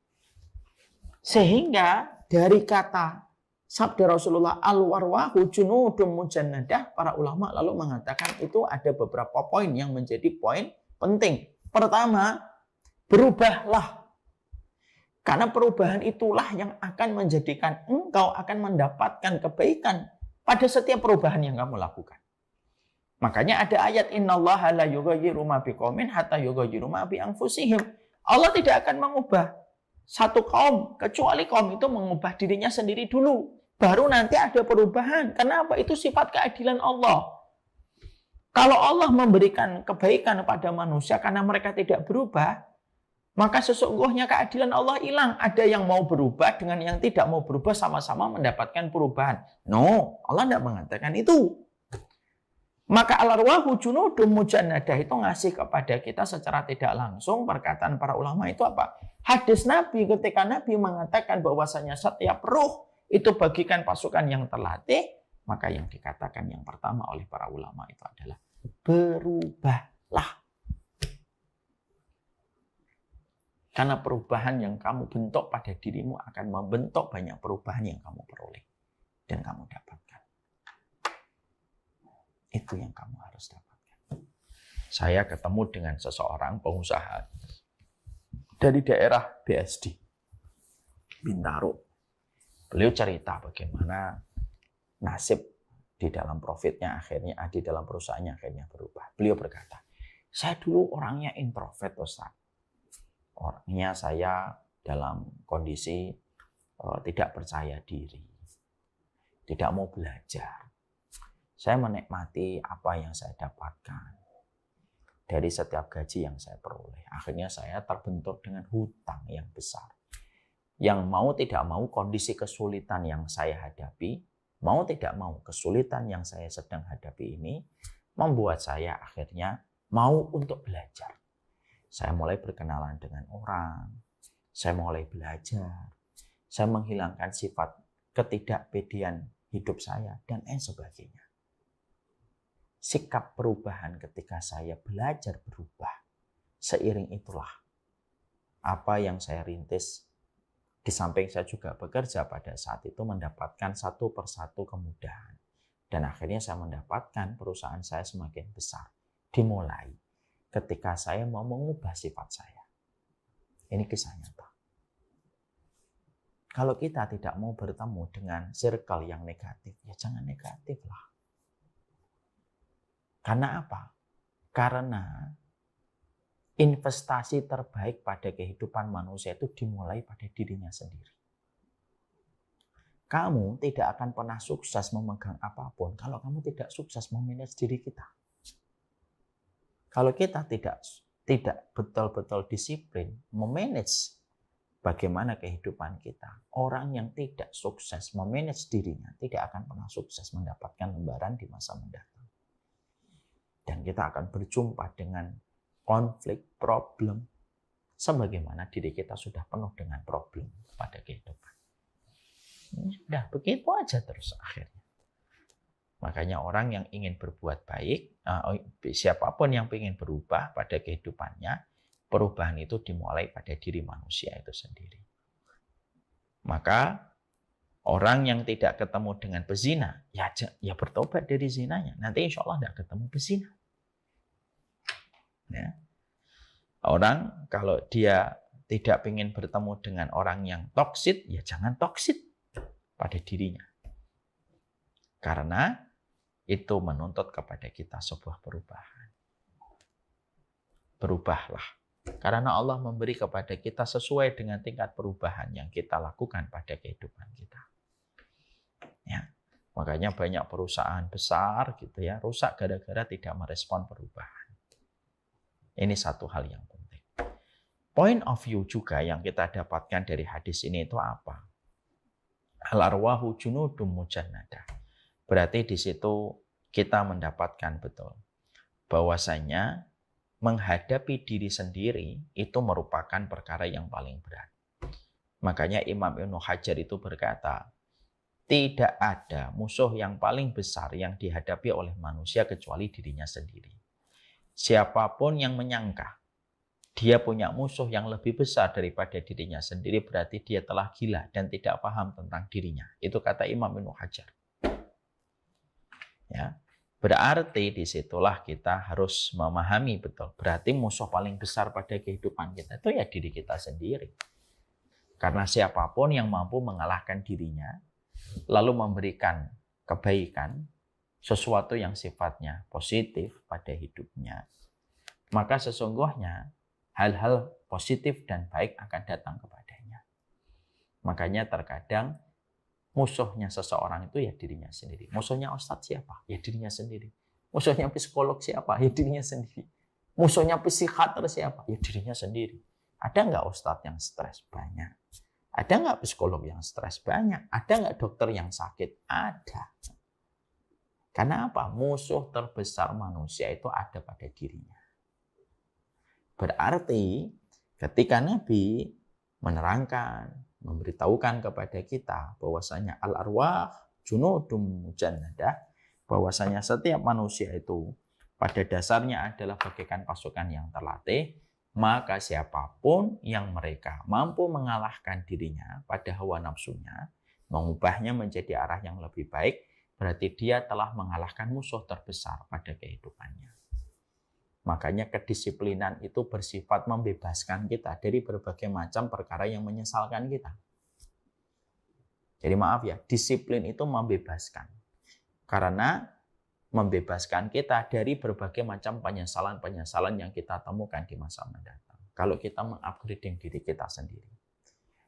Sehingga dari kata sabda Rasulullah al-warwahu junudun mujannadah, para ulama lalu mengatakan itu ada beberapa poin yang menjadi poin penting. Pertama, berubahlah. Karena perubahan itulah yang akan menjadikan engkau akan mendapatkan kebaikan pada setiap perubahan yang kamu lakukan. Makanya ada ayat innallaha la yughayyiru ma biqaumin hatta yughayyiru ma bi anfusihim. Allah tidak akan mengubah satu kaum kecuali kaum itu mengubah dirinya sendiri dulu. Baru nanti ada perubahan. Kenapa? Itu sifat keadilan Allah. Kalau Allah memberikan kebaikan pada manusia karena mereka tidak berubah, maka sesungguhnya keadilan Allah hilang. Ada yang mau berubah dengan yang tidak mau berubah sama-sama mendapatkan perubahan. No, Allah tidak mengatakan itu. Maka al-arwahu junudun mujannadah itu ngasih kepada kita secara tidak langsung perkataan para ulama itu apa? Hadis Nabi ketika Nabi mengatakan bahwasanya setiap ruh itu bagikan pasukan yang terlatih, maka yang dikatakan yang pertama oleh para ulama itu adalah berubahlah. Karena perubahan yang kamu bentuk pada dirimu akan membentuk banyak perubahan yang kamu peroleh dan kamu dapatkan. Itu yang kamu harus dapatkan. Saya ketemu dengan seseorang pengusaha dari daerah BSD, Bintaro. Beliau cerita bagaimana nasib di dalam profitnya akhirnya, di dalam perusahaannya akhirnya berubah. Beliau berkata, saya dulu orangnya introvert, Ustaz. Orangnya saya dalam kondisi tidak percaya diri, tidak mau belajar. Saya menikmati apa yang saya dapatkan dari setiap gaji yang saya peroleh. Akhirnya saya terbentur dengan hutang yang besar. Yang mau tidak mau kondisi kesulitan yang saya hadapi, mau tidak mau kesulitan yang saya sedang hadapi ini, membuat saya akhirnya mau untuk belajar. Saya mulai berkenalan dengan orang, saya mulai belajar, saya menghilangkan sifat ketidakpedean hidup saya, dan lain sebagainya. Sikap perubahan ketika saya belajar berubah, seiring itulah apa yang saya rintis. Di samping saya juga bekerja pada saat itu mendapatkan satu persatu kemudahan. Dan akhirnya saya mendapatkan perusahaan saya semakin besar. Dimulai ketika saya mau mengubah sifat saya. Ini kisah nyata. Kalau kita tidak mau bertemu dengan circle yang negatif, ya jangan negatif lah. Karena apa? Karena investasi terbaik pada kehidupan manusia itu dimulai pada dirinya sendiri. Kamu tidak akan pernah sukses memegang apapun kalau kamu tidak sukses memanage diri kita. Kalau kita tidak betul-betul disiplin memanage bagaimana kehidupan kita. Orang yang tidak sukses memanage dirinya tidak akan pernah sukses mendapatkan lembaran di masa mendatang. Dan kita akan berjumpa dengan konflik, problem, sebagaimana diri kita sudah penuh dengan problem pada kehidupan. Sudah begitu aja terus akhirnya. Makanya orang yang ingin berbuat baik, siapapun yang ingin berubah pada kehidupannya, perubahan itu dimulai pada diri manusia itu sendiri. Maka orang yang tidak ketemu dengan pezina, ya bertobat dari zinanya. Nanti insya Allah tidak ketemu pezina. Ya. Orang kalau dia tidak ingin bertemu dengan orang yang toksit, ya jangan toksit pada dirinya. Karena itu menuntut kepada kita sebuah perubahan. Berubahlah. Karena Allah memberi kepada kita sesuai dengan tingkat perubahan yang kita lakukan pada kehidupan kita. Ya. Makanya banyak perusahaan besar gitu ya, rusak gara-gara tidak merespon perubahan. Ini satu hal yang penting. Point of view juga yang kita dapatkan dari hadis ini itu apa? Al-arwahu junudum mujannadah. Berarti di situ kita mendapatkan betul bahwasanya menghadapi diri sendiri itu merupakan perkara yang paling berat. Makanya Imam Ibnu Hajar itu berkata, tidak ada musuh yang paling besar yang dihadapi oleh manusia kecuali dirinya sendiri. Siapapun yang menyangka dia punya musuh yang lebih besar daripada dirinya sendiri, berarti dia telah gila dan tidak paham tentang dirinya. Itu kata Imam Ibnu Hajar. Ya. Berarti disitulah kita harus memahami betul. Berarti musuh paling besar pada kehidupan kita itu ya diri kita sendiri. Karena siapapun yang mampu mengalahkan dirinya, lalu memberikan kebaikan, sesuatu yang sifatnya positif pada hidupnya, maka sesungguhnya hal-hal positif dan baik akan datang kepadanya. Makanya terkadang musuhnya seseorang itu ya dirinya sendiri. Musuhnya ustadz siapa? Ya dirinya sendiri. Musuhnya psikolog siapa? Ya dirinya sendiri. Musuhnya psikiater siapa? Ya dirinya sendiri. Ada nggak ustadz yang stres? Banyak. Ada nggak psikolog yang stres? Banyak. Ada nggak dokter yang sakit? Ada. Karena apa? Musuh terbesar manusia itu ada pada dirinya. Berarti ketika Nabi menerangkan, memberitahukan kepada kita bahwasanya al-arwah junudum mujannadah, bahwasanya setiap manusia itu pada dasarnya adalah bagaikan pasukan yang terlatih, maka siapapun yang mereka mampu mengalahkan dirinya pada hawa nafsunya, mengubahnya menjadi arah yang lebih baik, berarti dia telah mengalahkan musuh terbesar pada kehidupannya. Makanya kedisiplinan itu bersifat membebaskan kita dari berbagai macam perkara yang menyesalkan kita. Jadi maaf ya, disiplin itu membebaskan. Karena membebaskan kita dari berbagai macam penyesalan-penyesalan yang kita temukan di masa mendatang. Kalau kita mengupgrading diri kita sendiri.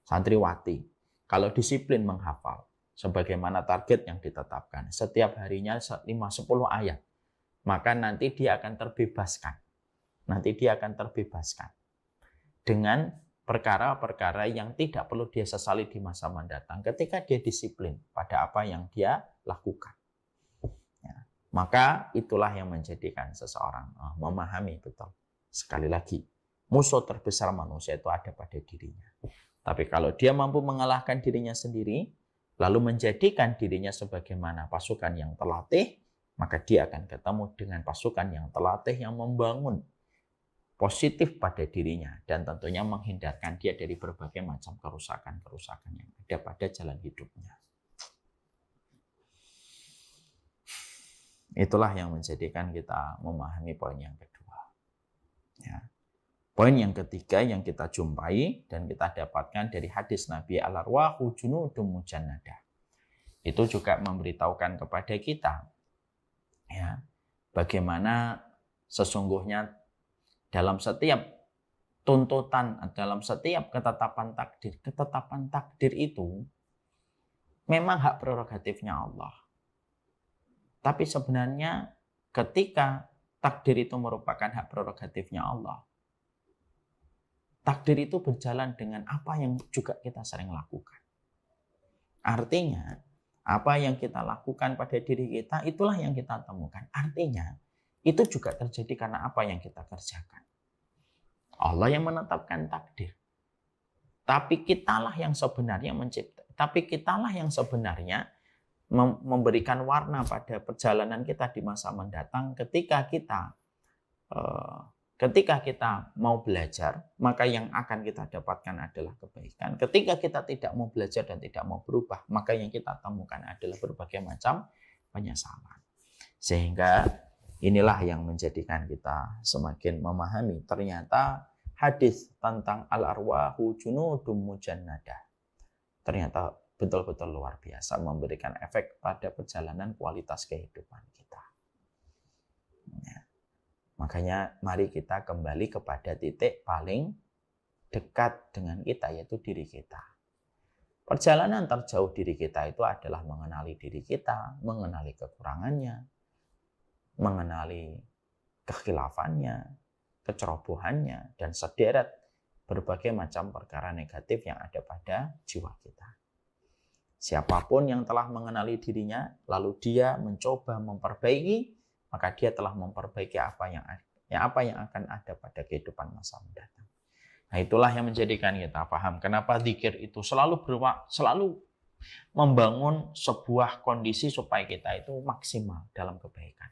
Santriwati, kalau disiplin menghafal, sebagaimana target yang ditetapkan, setiap harinya 5-10 ayat, maka nanti dia akan terbebaskan. Nanti dia akan terbebaskan dengan perkara-perkara yang tidak perlu dia sesali di masa mendatang ketika dia disiplin pada apa yang dia lakukan. Ya. Maka itulah yang menjadikan seseorang memahami betul. Sekali lagi, musuh terbesar manusia itu ada pada dirinya. Tapi kalau dia mampu mengalahkan dirinya sendiri, lalu menjadikan dirinya sebagaimana pasukan yang terlatih, maka dia akan ketemu dengan pasukan yang terlatih yang membangun positif pada dirinya dan tentunya menghindarkan dia dari berbagai macam kerusakan-kerusakan yang ada pada jalan hidupnya. Itulah yang menjadikan kita memahami poin yang kedua. Ya. Poin yang ketiga yang kita jumpai dan kita dapatkan dari hadis Nabi al-arwahu junudum mujannadah. Itu juga memberitahukan kepada kita ya, bagaimana sesungguhnya dalam setiap tuntutan, dalam setiap ketetapan takdir itu memang hak prerogatifnya Allah. Tapi sebenarnya ketika takdir itu merupakan hak prerogatifnya Allah, Takdir itu berjalan dengan apa yang juga kita sering lakukan. Artinya, apa yang kita lakukan pada diri kita, itulah yang kita temukan. Artinya, itu juga terjadi karena apa yang kita kerjakan. Allah yang menetapkan takdir. Tapi kitalah yang sebenarnya mencipta. Tapi kitalah yang sebenarnya memberikan warna pada perjalanan kita di masa mendatang ketika kita mau belajar, maka yang akan kita dapatkan adalah kebaikan. Ketika kita tidak mau belajar dan tidak mau berubah, maka yang kita temukan adalah berbagai macam penyesalan. Sehingga inilah yang menjadikan kita semakin memahami ternyata hadis tentang al-arwahu junudum mujannadah ternyata betul-betul luar biasa, memberikan efek pada perjalanan kualitas kehidupan kita. Ya. Makanya mari kita kembali kepada titik paling dekat dengan kita, yaitu diri kita. Perjalanan terjauh diri kita itu adalah mengenali diri kita, mengenali kekurangannya, mengenali kekhilafannya, kecerobohannya, dan sederet berbagai macam perkara negatif yang ada pada jiwa kita. Siapapun yang telah mengenali dirinya, lalu dia mencoba memperbaiki, maka dia telah memperbaiki apa yang akan ada pada kehidupan masa mendatang. Nah, itulah yang menjadikan kita paham kenapa zikir itu selalu membangun sebuah kondisi supaya kita itu maksimal dalam kebaikan.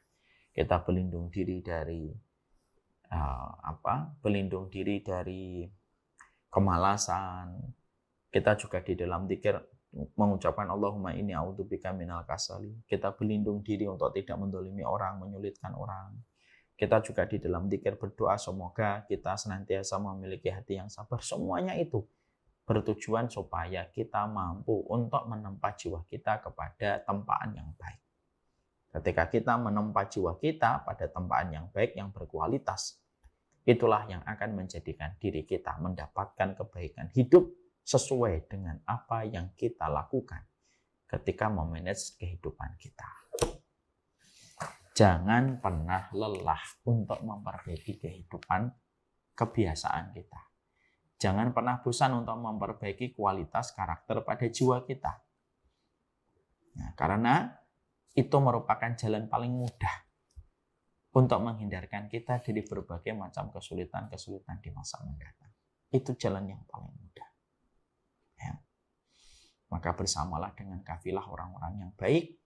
Kita berlindung diri dari kemalasan. Kita juga di dalam zikir mengucapkan Allahumma inni a'udzubika minal kasali. Kita berlindung diri untuk tidak mendolimi orang, menyulitkan orang. Kita juga di dalam zikir berdoa semoga kita senantiasa memiliki hati yang sabar. Semuanya itu bertujuan supaya kita mampu untuk menempa jiwa kita kepada tempaan yang baik. Ketika kita menempa jiwa kita pada tempaan yang baik, yang berkualitas, itulah yang akan menjadikan diri kita mendapatkan kebaikan hidup sesuai dengan apa yang kita lakukan ketika memanage kehidupan kita. Jangan pernah lelah untuk memperbaiki kehidupan kebiasaan kita. Jangan pernah bosan untuk memperbaiki kualitas karakter pada jiwa kita. Nah, karena itu merupakan jalan paling mudah untuk menghindarkan kita dari berbagai macam kesulitan-kesulitan di masa mendatang. Itu jalan yang paling mudah. Ya. Maka bersamalah dengan kafilah orang-orang yang baik.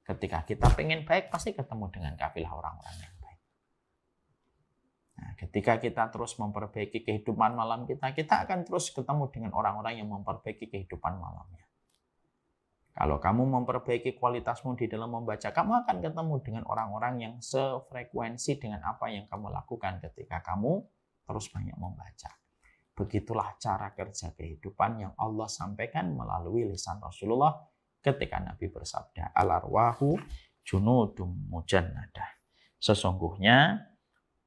Ketika kita pengen baik, pasti ketemu dengan kafilah orang-orang yang baik. Nah, ketika kita terus memperbaiki kehidupan malam kita akan terus ketemu dengan orang-orang yang memperbaiki kehidupan malamnya. Kalau kamu memperbaiki kualitasmu di dalam membaca, kamu akan ketemu dengan orang-orang yang sefrekuensi dengan apa yang kamu lakukan ketika kamu terus banyak membaca. Begitulah cara kerja kehidupan yang Allah sampaikan melalui lisan Rasulullah ketika Nabi bersabda, al-arwahu junudum mujannadah. Sesungguhnya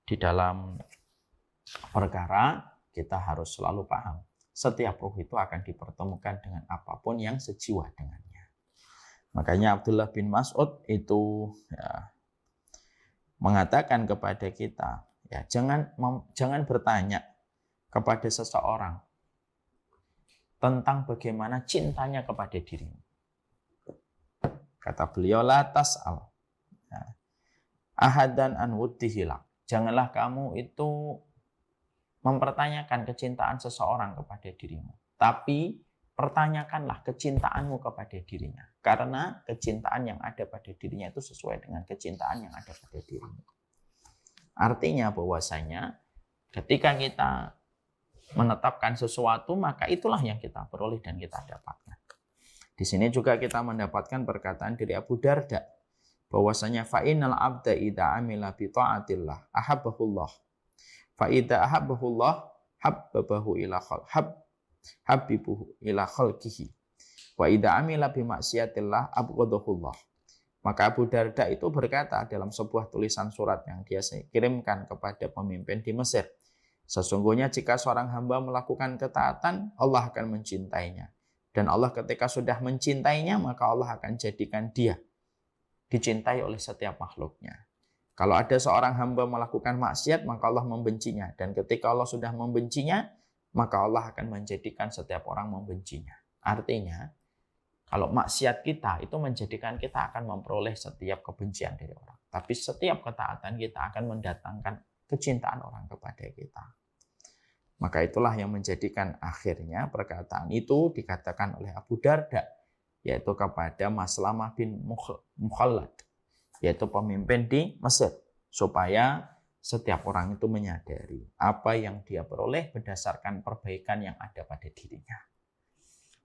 di dalam perkara kita harus selalu paham, setiap ruh itu akan dipertemukan dengan apapun yang sejiwa dengannya. Makanya Abdullah bin Mas'ud itu mengatakan kepada kita, ya jangan bertanya kepada seseorang tentang bagaimana cintanya kepada dirimu. Kata beliau, la tas'al ahadan an wuddihilak. Janganlah kamu itu mempertanyakan kecintaan seseorang kepada dirimu, tapi pertanyakanlah kecintaanmu kepada dirinya. Karena kecintaan yang ada pada dirinya itu sesuai dengan kecintaan yang ada pada dirimu. Artinya bahwasanya ketika kita menetapkan sesuatu, maka itulah yang kita peroleh dan kita dapatkan. Di sini juga kita mendapatkan perkataan dari Abu Darda, bahwasanya fa'innal abda idza amila bi ta'atillah ahabbahullah. Fa idza ahabbahullah habbabahu ila habibuhu ila khalqihi. Wa idza amila bi maksiatillah abghadahullah. Maka Abu Darda itu berkata dalam sebuah tulisan surat yang dia kirimkan kepada pemimpin di Mesir, sesungguhnya jika seorang hamba melakukan ketaatan, Allah akan mencintainya. Dan Allah ketika sudah mencintainya, maka Allah akan jadikan dia dicintai oleh setiap makhluknya. Kalau ada seorang hamba melakukan maksiat, maka Allah membencinya. Dan ketika Allah sudah membencinya, maka Allah akan menjadikan setiap orang membencinya. Artinya, kalau maksiat kita itu menjadikan kita akan memperoleh setiap kebencian dari orang. Tapi setiap ketaatan kita akan mendatangkan kecintaan orang kepada kita. Maka itulah yang menjadikan akhirnya perkataan itu dikatakan oleh Abu Darda, yaitu kepada Maslamah bin Mukhallad, yaitu pemimpin di Mesir, supaya setiap orang itu menyadari apa yang dia peroleh berdasarkan perbaikan yang ada pada dirinya.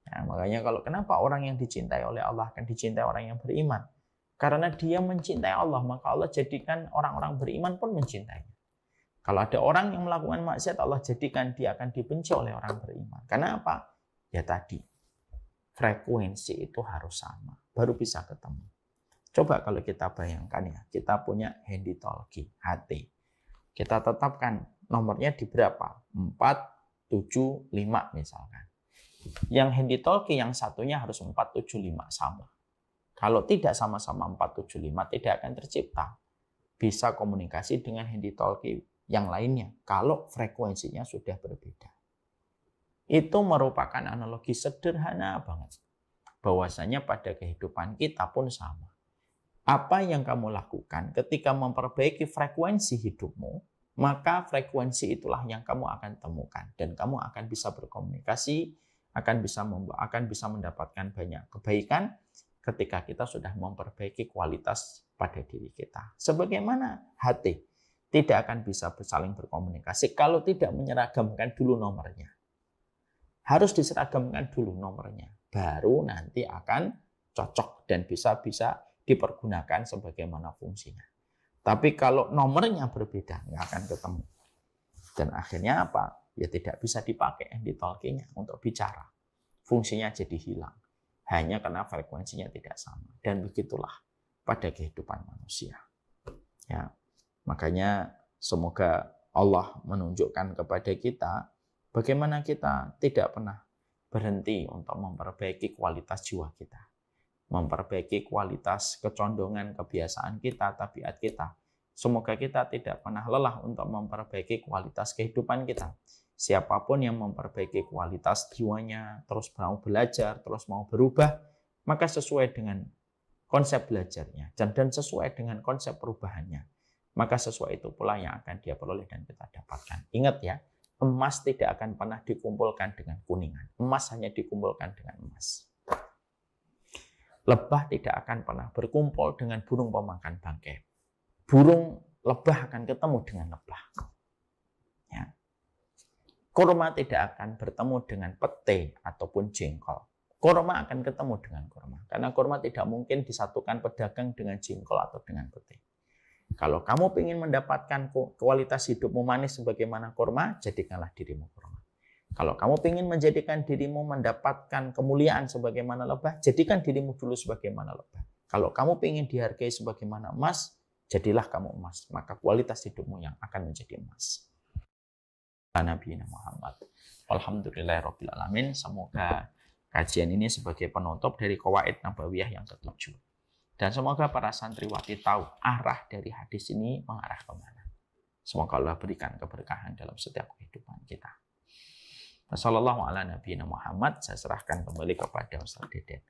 Nah, makanya kenapa orang yang dicintai oleh Allah akan dicintai orang yang beriman? Karena dia mencintai Allah, maka Allah jadikan orang-orang beriman pun mencintainya. Kalau ada orang yang melakukan maksiat, Allah jadikan dia akan dibenci oleh orang beriman. Karena apa? Ya tadi, frekuensi itu harus sama, baru bisa ketemu. Coba kalau kita bayangkan ya, kita punya handy talkie, HT. Kita tetapkan nomornya di berapa? 4, 7, 5 misalkan. Yang handy talkie yang satunya harus 475 sama. Kalau tidak sama-sama 475 tidak akan tercipta. Bisa komunikasi dengan handy talkie yang lainnya kalau frekuensinya sudah berbeda. Itu merupakan analogi sederhana banget. Bahwasanya pada kehidupan kita pun sama. Apa yang kamu lakukan ketika memperbaiki frekuensi hidupmu, maka frekuensi itulah yang kamu akan temukan dan kamu akan bisa berkomunikasi, akan bisa mendapatkan banyak kebaikan ketika kita sudah memperbaiki kualitas pada diri kita. Sebagaimana hati tidak akan bisa saling berkomunikasi kalau tidak menyeragamkan dulu nomornya. Harus diseragamkan dulu nomornya, baru nanti akan cocok dan bisa dipergunakan sebagaimana fungsinya. Tapi kalau nomornya berbeda, nggak akan ketemu. Dan akhirnya apa? Ya tidak bisa dipakai handy talkie-nya untuk bicara. Fungsinya jadi hilang. Hanya karena frekuensinya tidak sama. Dan begitulah pada kehidupan manusia. Ya, makanya semoga Allah menunjukkan kepada kita bagaimana kita tidak pernah berhenti untuk memperbaiki kualitas jiwa kita. Memperbaiki kualitas kecondongan, kebiasaan kita, tabiat kita. Semoga kita tidak pernah lelah untuk memperbaiki kualitas kehidupan kita. Siapapun yang memperbaiki kualitas jiwanya, terus mau belajar, terus mau berubah, maka sesuai dengan konsep belajarnya dan sesuai dengan konsep perubahannya, maka sesuai itu pula yang akan dia peroleh dan kita dapatkan. Ingat ya, emas tidak akan pernah dikumpulkan dengan kuningan. Emas hanya dikumpulkan dengan emas. Lebah tidak akan pernah berkumpul dengan burung pemakan bangkai. Burung lebah akan ketemu dengan lebah. Ya. Kurma tidak akan bertemu dengan pete ataupun jengkol. Kurma akan ketemu dengan kurma. Karena kurma tidak mungkin disatukan pedagang dengan jengkol atau dengan pete. Kalau kamu ingin mendapatkan kualitas hidupmu manis sebagaimana kurma, jadikanlah dirimu kurma. Kalau kamu ingin menjadikan dirimu mendapatkan kemuliaan sebagaimana lebah, jadikan dirimu dulu sebagaimana lebah. Kalau kamu ingin dihargai sebagaimana emas, jadilah kamu emas. Maka kualitas hidupmu yang akan menjadi emas. Nabi Muhammad. Alhamdulillahirabbil alamin. Semoga kajian ini sebagai penutup dari Qawaid Nabawiyah yang ke-7. Dan semoga para santriwati tahu arah dari hadis ini mengarah kemana. Semoga Allah berikan keberkahan dalam setiap kehidupan kita. Wassalamualaikum warahmatullahi wabarakatuh. Saya serahkan kembali kepada Ustaz Deden.